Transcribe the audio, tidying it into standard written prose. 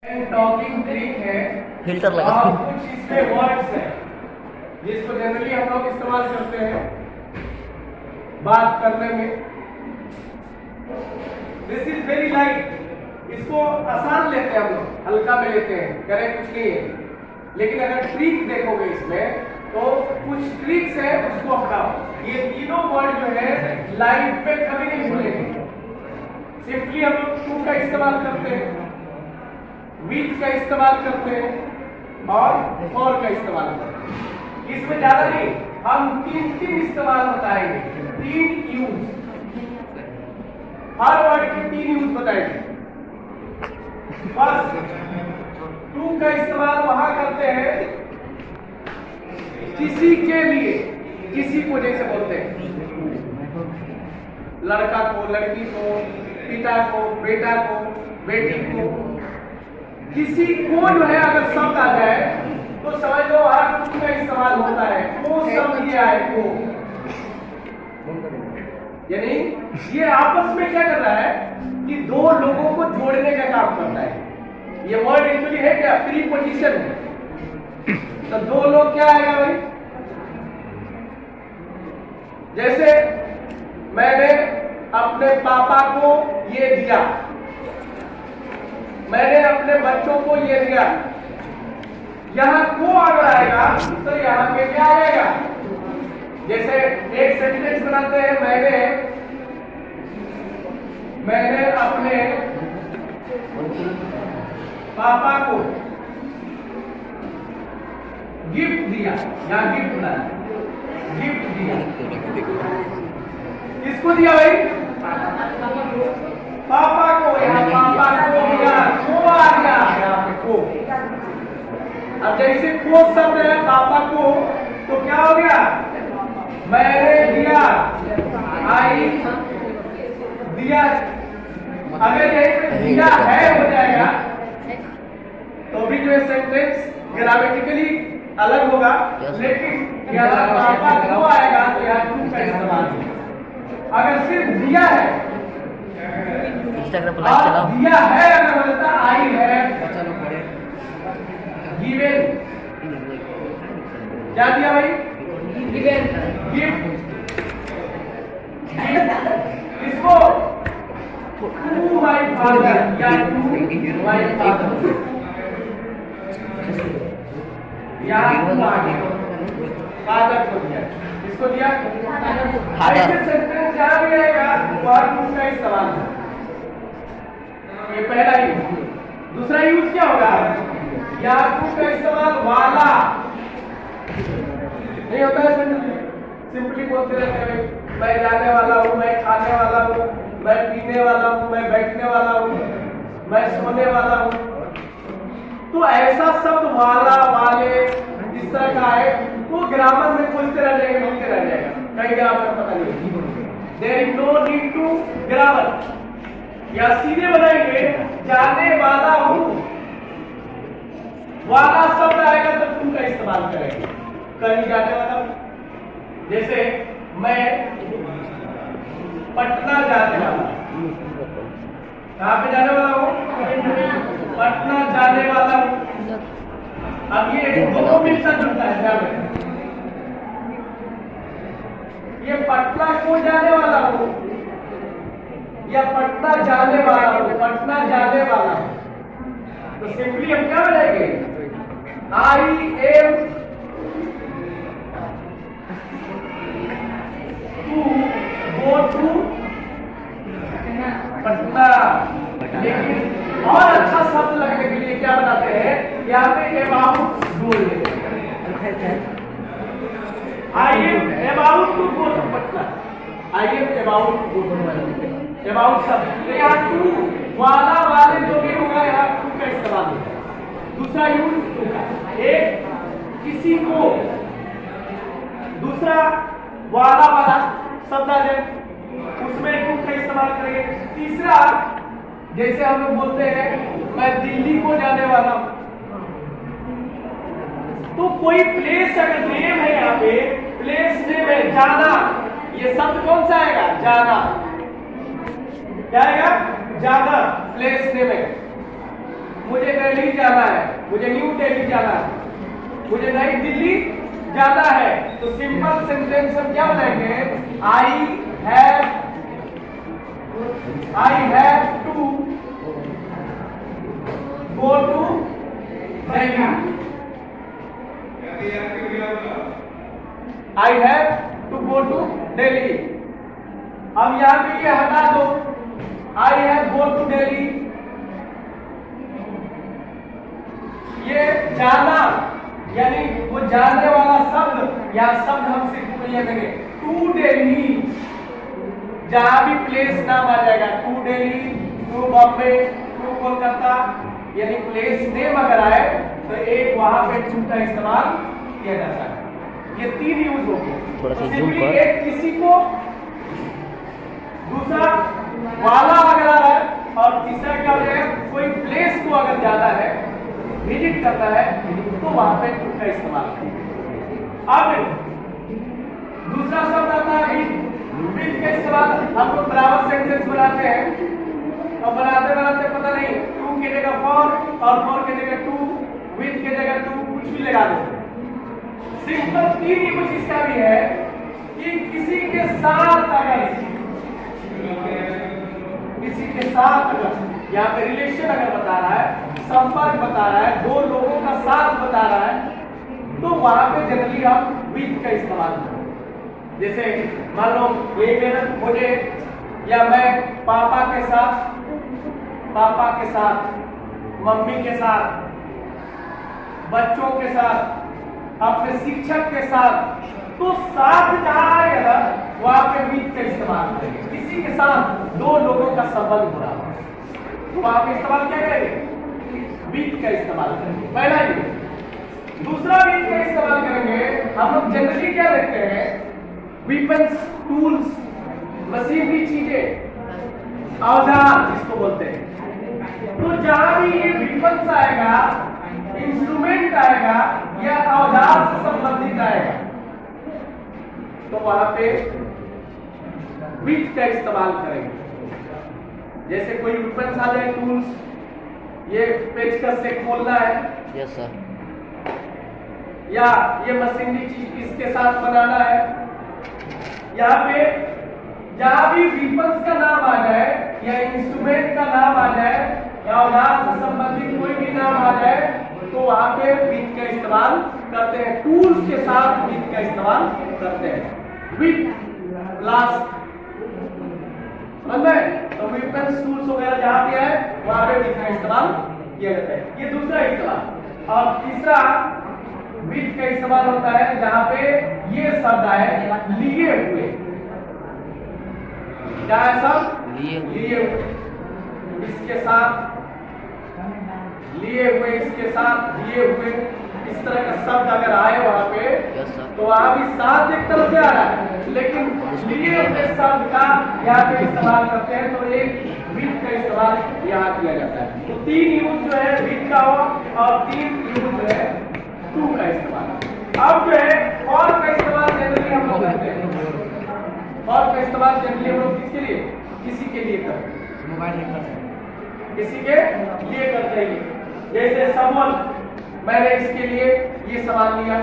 Talking trick है filter लगा और कुछ इसमें वर्ड्स है जिसको जनरली हम लोग इस्तेमाल करते हैं बात करने में। दिस इज वेरी लाइट, इसको आसान लेते हैं हम लोग, हल्का में लेते हैं, करें कुछ नहीं है। लेकिन अगर ट्रिक देखोगे इसमें तो कुछ ट्रिक्स है, उसको हटाओ। ये तीनों वर्ड जो है लाइफ में कभी नहीं भूलेंगे। सिंपली हम लोग टू का इस्तेमाल करते हैं, विथ का इस्तेमाल करते हैं और फॉर का इस्तेमाल करते हैं। इसमें ज्यादा नहीं, हम तीन इस्तेमाल बताएंगे, तीन यूज, हर वर्ड के तीन यूज बताएंगे। फर्स्ट, टू का इस्तेमाल वहां करते हैं किसी के लिए, किसी को जैसे बोलते हैं लड़का को, लड़की को, पिता को, बेटा को, बेटी को, किसी को जो है अगर शब्द आ जाए तो समझ लो हर टू का इस्तेमाल होता है। को शब्द ये आए को, यानी ये आपस में क्या कर रहा है कि दो लोगों को जोड़ने का काम करता है। ये वर्ड एक्चुअली है क्या, प्रीपोजिशन है। तो दो लोग क्या आएगा भाई, जैसे मैंने अपने पापा को ये दिया, मैंने अपने बच्चों को ये दिया। यहां को अगर आएगा तो यहां पे क्या आएगा, जैसे एक सेंटेंस बनाते हैं, मैंने अपने पापा को गिफ्ट दिया, या गिफ्ट बनाया, गिफ्ट दिया। किसको दिया भाई, पापा को। यहाँ पापा को दिया, को आ गया यहाँ पे को। अब जैसे को शब्द है पापा को, तो क्या हो गया, मैंने दिया, आई दिया। अगर यही पे दिया है हो जाएगा तो भी जो है सेंटेंस ग्रामेटिकली अलग होगा, लेकिन यहाँ पापा को आएगा तो यहाँ टू का इस्तेमाल होगा। अगर सिर्फ दिया है, इंस्टाग्राम पर लाइव चलाओ, दिया है अगर बोलता आई है, गिवन, क्या दिया भाई, गिवन, गिफ्ट। इसको टू माय फादर या टू माय फादर, या टू आ गया, फादर को दिया, इसको दिया ऐसे सेंटेंस जहां भी आएगा वहां टू का इस्तेमाल है। ये पहला यूज। दूसरा यूज क्या होगा, या टू का इस्तेमाल वाला नहीं होता है। सिंपली बोलते रहते हैं मैं जाने वाला हूँ, मैं खाने वाला हूँ, मैं पीने वाला हूँ, मैं बैठने वाला हूँ, मैं सोने वाला हूँ। तो ऐसा शब्द वाला, वाले, इस तरह का है तो ग्रामर में खोजते रह जाएंगे, मिलते रह जाएगा, कहीं ग्रामर पता नहीं। There is no need to grammar. या सीधे बनाएंगे जाने वाला हूं, वाला शब्द आएगा तो टू का इस्तेमाल करेंगे, कहीं जाने वाला हूं। जैसे मैं पटना जाने वाला हूं, कहां पे जाने वाला हूं, पटना जाने वाला हूं। अब ये दोनों मिलता जुलता है, ध्यान रखें। ये पटना को जाने वाला हूं या पटना जाने वाला हूं, पटना जाने वाला हूं, तो सिंपली हम क्या बनाएंगे, I am to go to Patna. लेकिन और अच्छा शब्द लगने के लिए क्या बनाते हैं, यहाँ पे अबाउट बोल देते हैं, I am about to go to Patna, I am about to go to Patna. About शब्द यहाँ टू, वाला, वाले जो भी होगा यहाँ टू का इस्तेमाल होगा। दूसरा यूज टू का, एक किसी को, दूसरा वाला वाला शब्द आ जाए उसमें टू का इस्तेमाल करेंगे। तीसरा जैसे हम लोग बोलते हैं मैं दिल्ली को जाने वाला हूं, तो कोई प्लेस अगर नेम है, यहाँ पे प्लेस नेम है जाना, ये शब्द कौन सा आएगा, जाना, क्या आएगा, जाना, प्लेस नेम है। मुझे दिल्ली जाना है, मुझे न्यू दिल्ली जाना है, मुझे नई दिल्ली जाना है, तो सिंपल सेंटेंस हम क्या बनाएंगे? I have to go to Delhi. I have to go to Delhi. अब यहां पे ये हटा दो, I have go to Delhi, ये जाना यानी वो जानने वाला शब्द या शब्द हम सिर्फ ये देंगे टू दिल्ली। जहां भी प्लेस नाम आ जाएगा, to Delhi, to Bombay, to Kolkata, यानी प्लेस नेम अगर आए तो एक वहां पे टू का इस्तेमाल किया जाता है। ये तीन यूज हो गए। थोड़ा सा तो जूम सिंपली कर। एक किसी को, दूसरा वाला अगर आ रहा है, और तीसरा क्या हो जाएगा? कोई प्लेस को अगर जाना है, विजिट करना है, तो वहां पे टू का इस्तेमाल करें। अब दूसरा शब्द आता है विद का इस्तेमाल। हम लोग बराबर सेंटेंस बनाते हैं और बनाते बनाते पता नहीं टू की जगह फॉर और फॉर की जगह टू, विद की जगह टू, कुछ भी लगा देते। सिंपल तीन यूज इसका भी है कि किसी के साथ अगर यहाँ पे रिलेशन अगर बता रहा है, संपर्क बता रहा है, दो लोगों का साथ बता रहा है, तो वहां पे जनरली हम विद का इस्तेमाल करते हैं। जैसे मान लो ये मेरा मुझे या मैं पापा के साथ, मम्मी के साथ, बच्चों के साथ, अपने शिक्षक के साथ, तो साथ जहां आएगा ना वहां पे विद का इस्तेमाल करेंगे। किसी के साथ दो लोगों का संबंध हो रहा है तो वहां पे इस्तेमाल क्या करेंगे? विद का इस्तेमाल करेंगे। पहला ये। दूसरा विद का इस्तेमाल करेंगे हम लोग जनरली क्या देखते हैं? वीपन्स, टूल्स, मशीनरी चीजें, औजार जिसको बोलते हैं। तो जहां भी ये वीपन्स आएगा, इंस्ट्रूमेंट आएगा या औजार से संबंधित आएगा, तो वहां पे विद का इस्तेमाल करेंगे। जैसे कोई वीपन्स आ जाए, टूल्स, ये पेचकस से खोलना है, यस सर, या ये मशीनरी चीज इसके साथ बनाना है। यहाँ पे जहां भी वीपन्स का नाम आ जाए या इंस्ट्रूमेंट का नाम आ जाए या औजार से संबंधित कोई भी नाम आ जाए, तो वहां पे विद का इस्तेमाल करते हैं। टूल्स के साथ विद का इस्तेमाल करते हैं। विद लास्ट तो वीपन्स, टूल्स वगैरह जहां पे है वहां पे विद का इस्तेमाल किया जाता है। ये दूसरा इस्तेमाल। और तीसरा विद का इस्तेमाल होता है जहां पे ये शब्द आए लिए हुए। क्या है शब्द? लिए हुए, इसके साथ लिए हुए, इसके साथ लिए हुए, इस तरह का शब्द अगर आए वहां पे, तो वहां भी साथ एक तरफ से आ रहा है, लेकिन लिए हुए शब्द का यहाँ पे इस्तेमाल करते हैं, तो एक विद का इस्तेमाल यहाँ किया जाता है। तो तीन यूज जो है विद का हो, और तीन यूज जो है टू का इस्तेमाल। अब जो है फॉर का इस्तेमाल जनरली हम लोग करते हैं। फॉर का इस्तेमाल जनरली हम लोग किसके लिए? किसी के लिए करते हैं, किसी के लिए करते हैं। जैसे समवन, मैंने इसके लिए ये सवाल लिया।